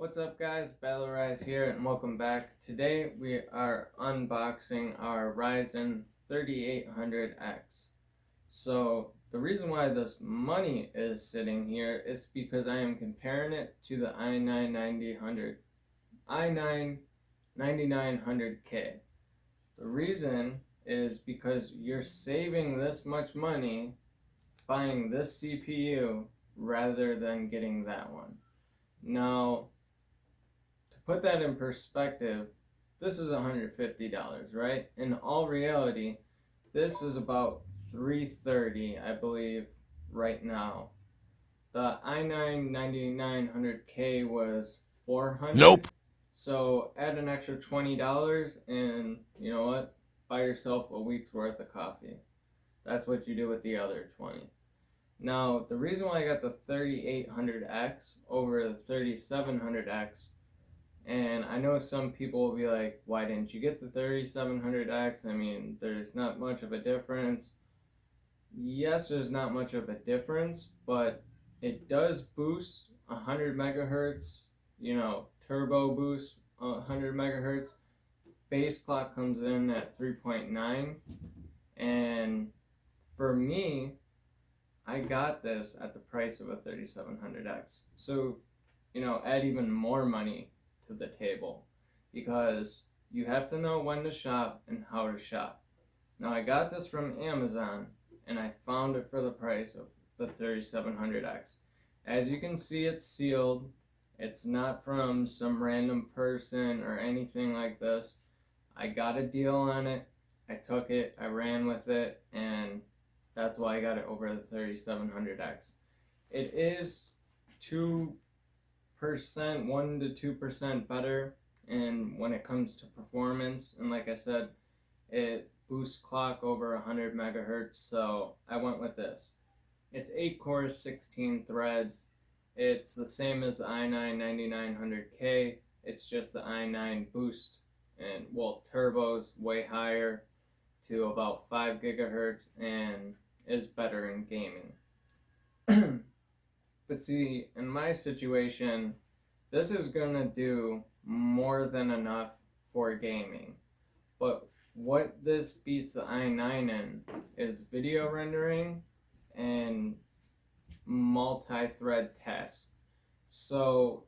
What's up guys, Balorize here and welcome back. Today we are unboxing our Ryzen 3800X. So the reason why this money is sitting here is because I am comparing it to the i9-9900K. The reason is because you're saving this much money buying this CPU rather than getting that one. Now, put that in perspective, this is $150, right? In all reality, this is about $330, I believe, right now. The i9-9900K was $400. Nope. So add an extra $20 and you know what? Buy yourself a week's worth of coffee. That's what you do with the other 20. Now, the reason why I got the 3800X over the 3700X, and I know some people will be like, why didn't you get the 3700X? I mean, there's not much of a difference. Yes, there's not much of a difference, but it does boost 100 megahertz, turbo boost 100 megahertz. Base clock comes in at 3.9. And for me, I got this at the price of a 3700X. So, add even more money to the table because you have to know when to shop and how to shop. Now, I got this from Amazon and I found it for the price of the 3700X. As you can see, it's sealed. It's not from some random person or anything like this. I got a deal on it. I took it, I ran with it, and that's why I got it over the 3700X. It is 2%, 1 to 2% better and when it comes to performance. And like I said, it boosts clock over 100 megahertz, so I went with this. It's 8 cores, 16 threads. It's the same as the i9-9900K. It's just the i9 boost and, turbo's way higher to about 5 gigahertz and is better in gaming. But see, in my situation, this is gonna do more than enough for gaming. But what this beats the i9 in is video rendering and multi-thread tests. So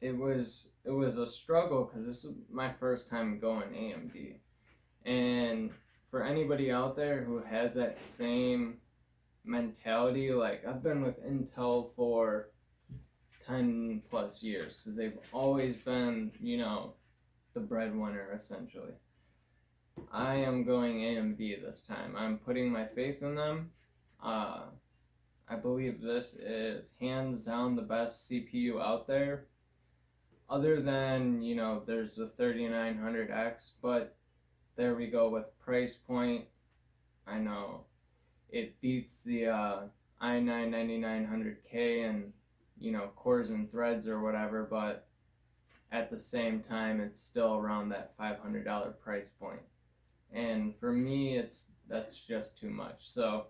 it was a struggle because this is my first time going AMD. And for anybody out there who has that same mentality, like I've been with Intel for 10 plus years because they've always been, the breadwinner essentially. I am going AMD this time. I'm putting my faith in them. I believe this is hands down the best CPU out there. Other than, there's the 3900X, but there we go with price point. I know it beats the i9-9900K and cores and threads or whatever, but at the same time it's still around that $500 price point. And for me, that's just too much. So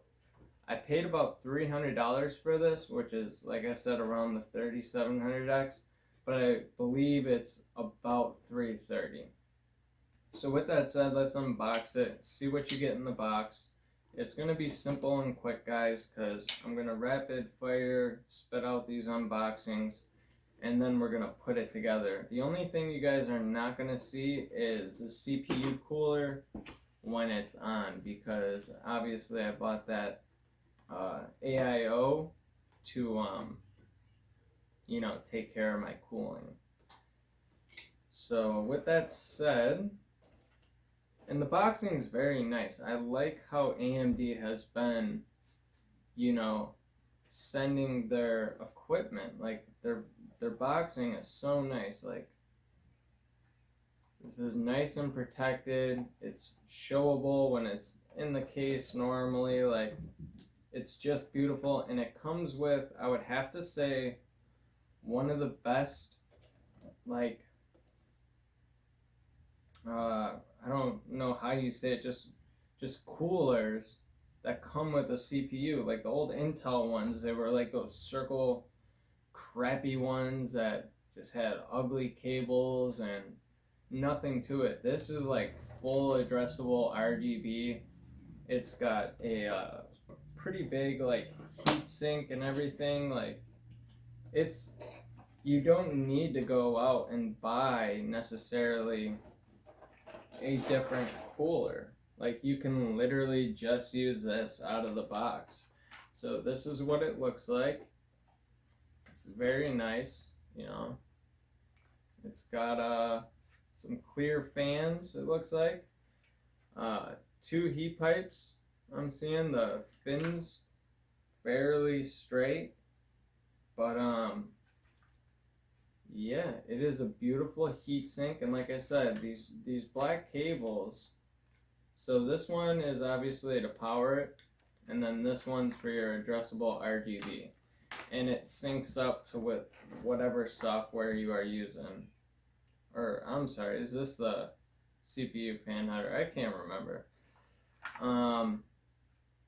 I paid about $300 for this, which is, like I said, around the 3700X, but I believe it's about $330. So with that said, let's unbox it, see what you get in the box. It's going to be simple and quick, guys, because I'm going to rapid fire spit out these unboxings, and then we're going to put it together. The only thing you guys are not going to see is the CPU cooler when it's on, because obviously I bought that AIO to, take care of my cooling. So with that said, and the boxing is very nice. I like how AMD has been, sending their equipment. Like their boxing is so nice. Like this is nice and protected. It's showable when it's in the case normally. Like it's just beautiful, and it comes with, I would have to say, one of the best, like I don't know how you say it, just coolers that come with a CPU. Like the old Intel ones, they were like those circle crappy ones that just had ugly cables and nothing to it. This is like full addressable RGB. It's got a pretty big like heat sink and everything. Like it's you don't need to go out and buy necessarily a different cooler. Like you can literally just use this out of the box. So this is what it looks like. It's very nice, you know. It's got some clear fans, it looks like. 2 heat pipes. I'm seeing the fins fairly straight. But yeah, it is a beautiful heat sink, and like I said, these black cables. So this one is obviously to power it, and then this one's for your addressable RGB, and it syncs up to with whatever software you are using. Or I'm sorry, is this the CPU fan header? I can't remember.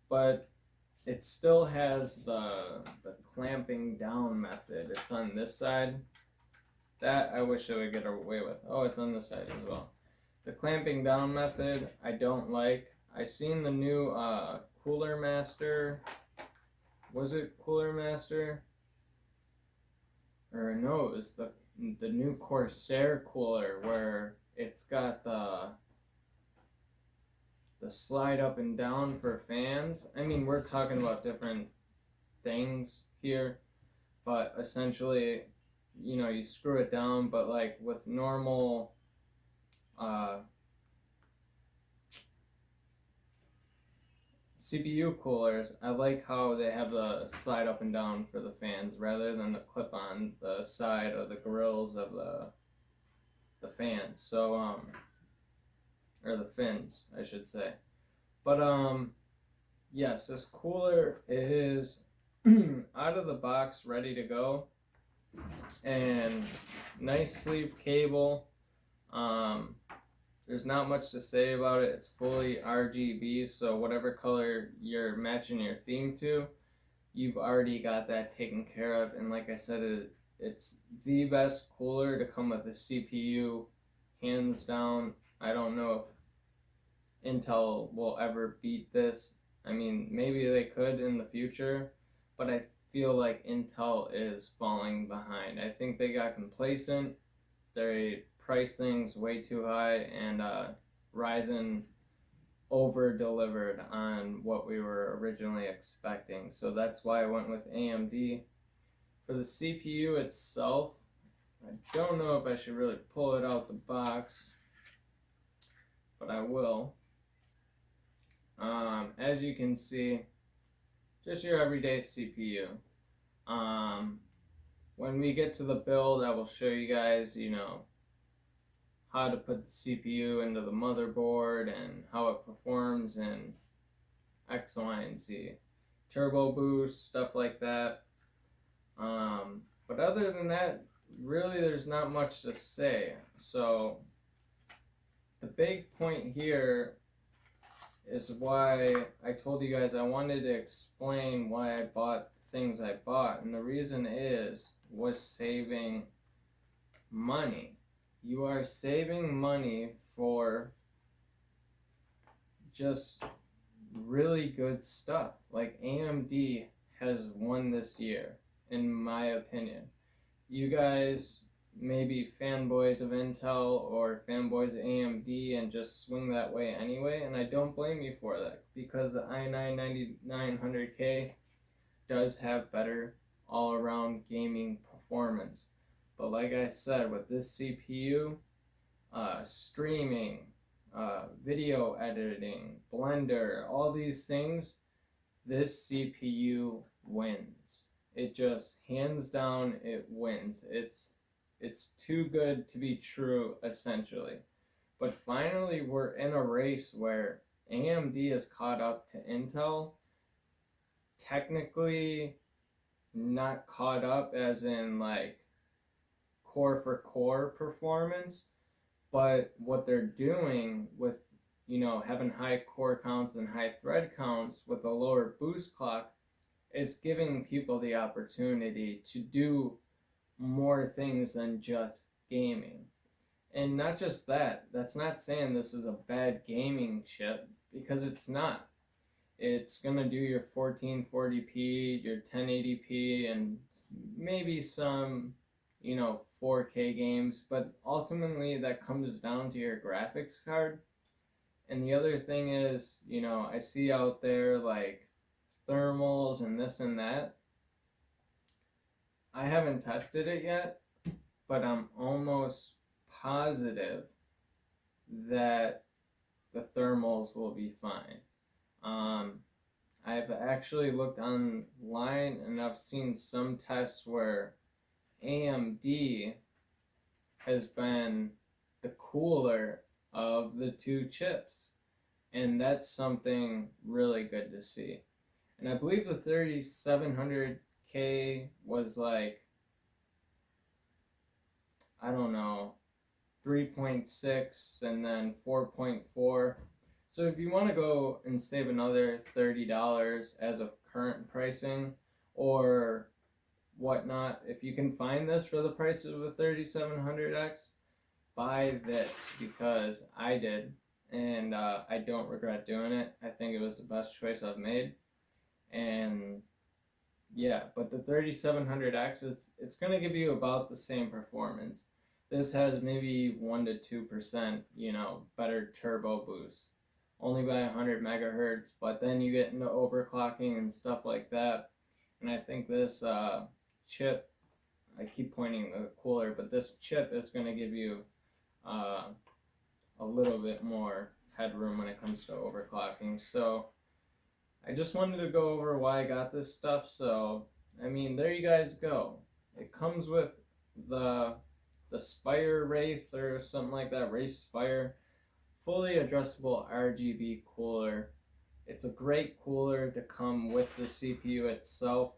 But it still has the clamping down method. It's on this side. That I wish I would get away with. Oh, it's on this side as well. The clamping down method I don't like. I seen the new Cooler Master. Was it Cooler Master? Or no, it was the new Corsair cooler where it's got the slide up and down for fans. I mean, we're talking about different things here, but essentially, you know, you screw it down, but like with normal CPU coolers, I like how they have the slide up and down for the fans rather than the clip on the side of the grills of the fans. So or the fins, I should say. But yes, this cooler is out of the box, ready to go, and nice sleeve cable. There's not much to say about it. It's fully RGB, so whatever color you're matching your theme to, you've already got that taken care of. And like I said, it's the best cooler to come with a CPU, hands down. I don't know if Intel will ever beat this. I mean, maybe they could in the future, but I feel like Intel is falling behind. I think they got complacent. They priced things way too high, and Ryzen over delivered on what we were originally expecting. So that's why I went with AMD. For the CPU itself, I don't know if I should really pull it out the box, but I will. As you can see, just your everyday CPU. When we get to the build, I will show you guys, you know, how to put the CPU into the motherboard and how it performs and X, Y, and Z. Turbo boost, stuff like that. But other than that, really there's not much to say. So the big point here is why I told you guys I wanted to explain why I bought things I bought, and the reason was saving money. You are saving money for just really good stuff. Like AMD has won this year, in my opinion. You guys may be fanboys of Intel or fanboys of AMD and just swing that way anyway, and I don't blame you for that, because the i9-9900K does have better all-around gaming performance. But like I said, with this CPU, streaming, video editing, Blender, all these things, this CPU wins. It just, hands down, it wins. It's too good to be true, essentially. But finally, we're in a race where AMD is caught up to Intel. Technically, not caught up as in like core for core performance, but what they're doing with, you know, having high core counts and high thread counts with a lower boost clock, It's giving people the opportunity to do more things than just gaming. And not just that, that's not saying this is a bad gaming chip, because it's not. It's going to do your 1440p, your 1080p, and maybe some, 4K games, but ultimately that comes down to your graphics card. And the other thing is, I see out there like thermals and this and that. I haven't tested it yet, but I'm almost positive that the thermals will be fine. I've actually looked online and I've seen some tests where AMD has been the cooler of the two chips, and that's something really good to see. And I believe the 3700K was like, I don't know, 3.6 and then 4.4. So if you want to go and save another $30 as of current pricing or whatnot, if you can find this for the price of a 3700X, buy this, because I did, and I don't regret doing it. I think it was the best choice I've made. And yeah, but the 3700X, it's going to give you about the same performance. This has maybe 1 to 2%, better turbo boost, only by 100 megahertz, but then you get into overclocking and stuff like that. And I think this chip, I keep pointing the cooler, but this chip is going to give you a little bit more headroom when it comes to overclocking. So I just wanted to go over why I got this stuff. So there you guys go. It comes with the Spire Wraith or something like that, Wraith Spire, fully adjustable RGB cooler. It's a great cooler to come with the CPU itself.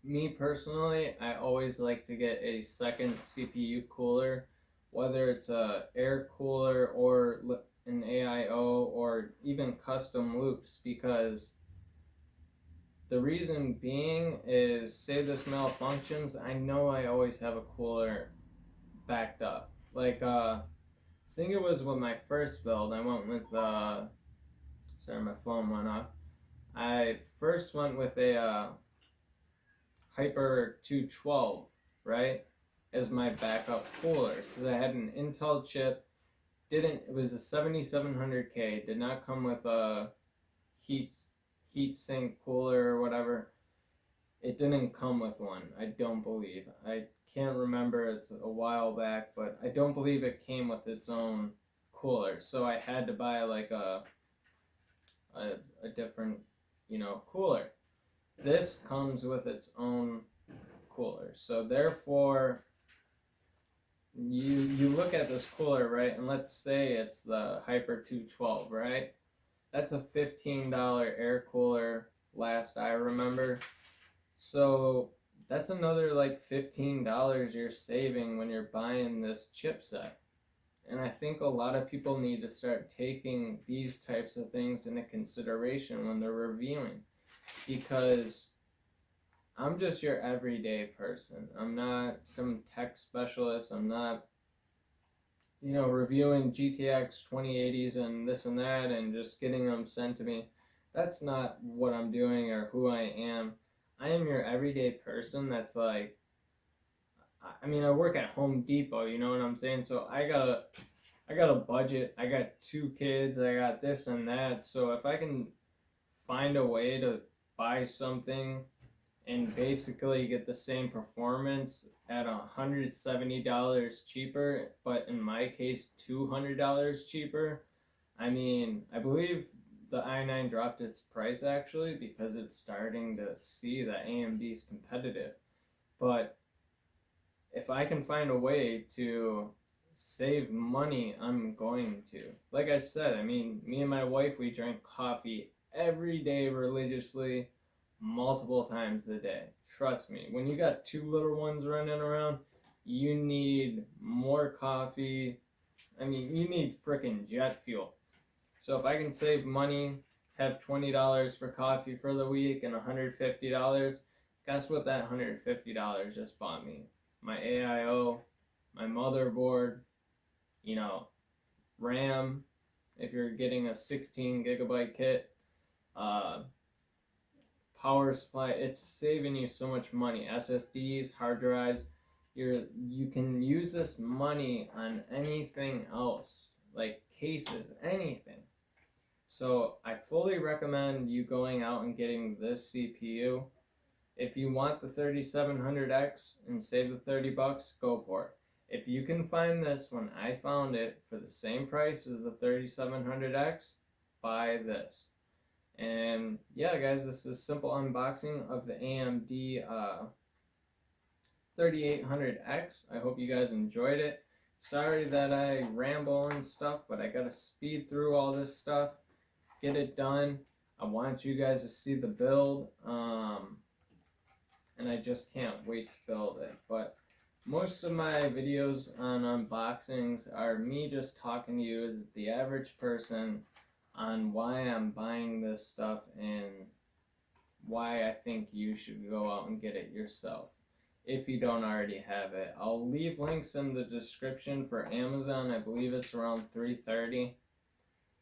Me personally, I always like to get a second CPU cooler, whether it's a air cooler or an AIO or even custom loops, because the reason being is, say this malfunctions, I know I always have a cooler backed up. Like, I think it was with my first build, I went with, sorry, my phone went off. I first went with a Hyper 212, right, as my backup cooler, because I had an Intel chip. It was a 7700K, did not come with a heat sink cooler or whatever. It didn't come with one, I don't believe. I can't remember, it's a while back, but I don't believe it came with its own cooler. So I had to buy like a different, cooler. This comes with its own cooler. So therefore, you look at this cooler, right? And let's say it's the Hyper 212, right? That's a $15 air cooler last I remember. So that's another like $15 you're saving when you're buying this chipset. And I think a lot of people need to start taking these types of things into consideration when they're reviewing, because I'm just your everyday person. I'm not some tech specialist. I'm not, reviewing GTX 2080s and this and that and just getting them sent to me. That's not what I'm doing or who I am. I am your everyday person that's like, I work at Home Depot, you know what I'm saying? So I got a budget. I got 2 kids. I got this and that. So if I can find a way to buy something and basically get the same performance at $170 cheaper, but in my case $200 cheaper. I believe the i9 dropped its price actually, because it's starting to see that AMD is competitive. But if I can find a way to save money, I'm going to. Like I said, me and my wife, we drink coffee every day religiously, multiple times a day. Trust me, when you got 2 little ones running around, you need more coffee. You need freaking jet fuel. So if I can save money, have $20 for coffee for the week and $150, guess what that $150 just bought me? My AIO, my motherboard, you know, RAM, if you're getting a 16 gigabyte kit, uh, power supply. It's saving you so much money. SSDs, hard drives. You can use this money on anything else, like cases, anything. So I fully recommend you going out and getting this CPU. If you want the 3700X and save the $30, go for it. If you can find this when I found it for the same price as the 3700X, buy this. And yeah, guys, this is a simple unboxing of the AMD 3800X. I hope you guys enjoyed it. Sorry that I ramble and stuff, but I gotta speed through all this stuff, get it done. I want you guys to see the build, and I just can't wait to build it. But most of my videos on unboxings are me just talking to you as the average person on why I'm buying this stuff and why I think you should go out and get it yourself if you don't already have it. I'll leave links in the description for Amazon. I believe it's around $3.30.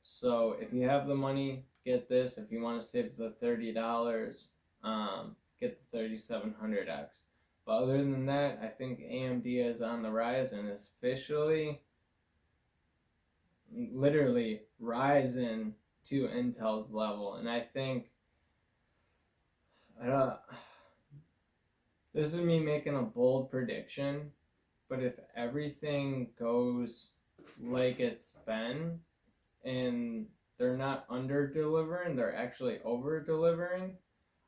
So if you have the money, get this. If you want to save the $30, get the 3700X. But other than that, I think AMD is on the rise and is officially, literally, Ryzen to Intel's level. And I think, this is me making a bold prediction, but if everything goes like it's been, and they're not under-delivering, they're actually over-delivering,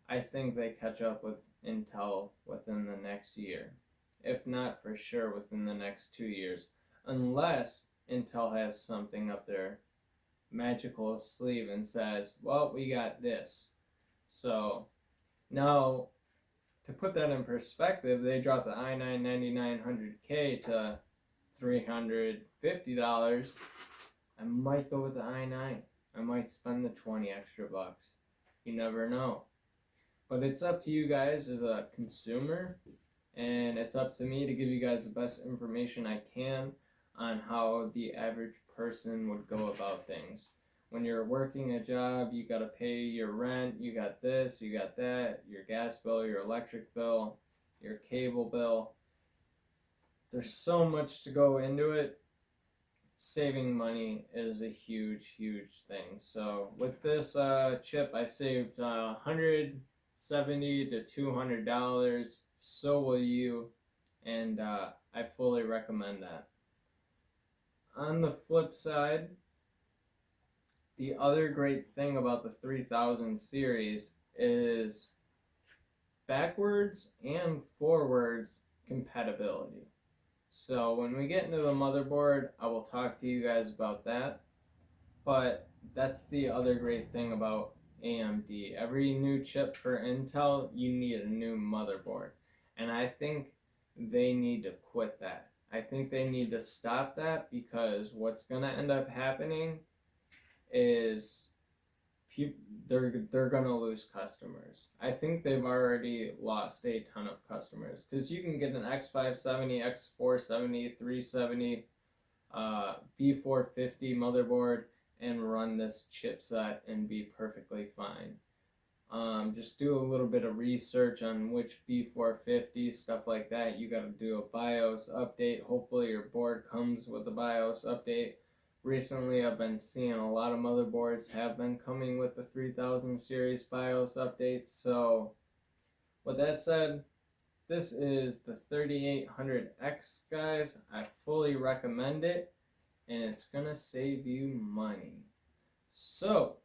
I think they catch up with Intel within the next year. If not, for sure within the next 2 years. Unless Intel has something up their magical sleeve and says, well, we got this. So, now, to put that in perspective, they dropped the i9 9900K to $350. I might go with the i9. I might spend the 20 extra bucks. You never know. But it's up to you guys as a consumer, and it's up to me to give you guys the best information I can on how the average person would go about things. When you're working a job, you gotta pay your rent, you got this, you got that, your gas bill, your electric bill, your cable bill. There's so much to go into it. Saving money is a huge, huge thing. So with this chip, I saved $170 to $200. So will you, and I fully recommend that. On the flip side, the other great thing about the 3000 series is backwards and forwards compatibility. So when we get into the motherboard, I will talk to you guys about that. But that's the other great thing about AMD. Every new chip for Intel, you need a new motherboard. And I think they need to quit that. I think they need to stop that, because what's going to end up happening is they're gonna lose customers. I think they've already lost a ton of customers, because you can get an X570, X470, 370, B450 motherboard and run this chipset and be perfectly fine. Just do a little bit of research on which B450, stuff like that. You got to do a BIOS update. Hopefully your board comes with a BIOS update. Recently, I've been seeing a lot of motherboards have been coming with the 3000 series BIOS updates. So, with that said, this is the 3800X, guys. I fully recommend it, and it's gonna save you money. So,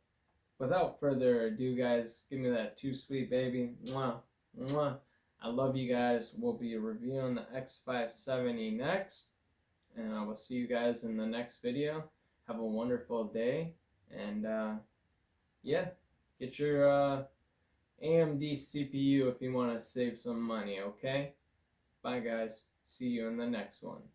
without further ado, guys, give me that too sweet, baby. Mwah, mwah. I love you guys. We'll be reviewing the X570 next, and I will see you guys in the next video. Have a wonderful day, and yeah, get your AMD CPU if you want to save some money, okay? Bye, guys. See you in the next one.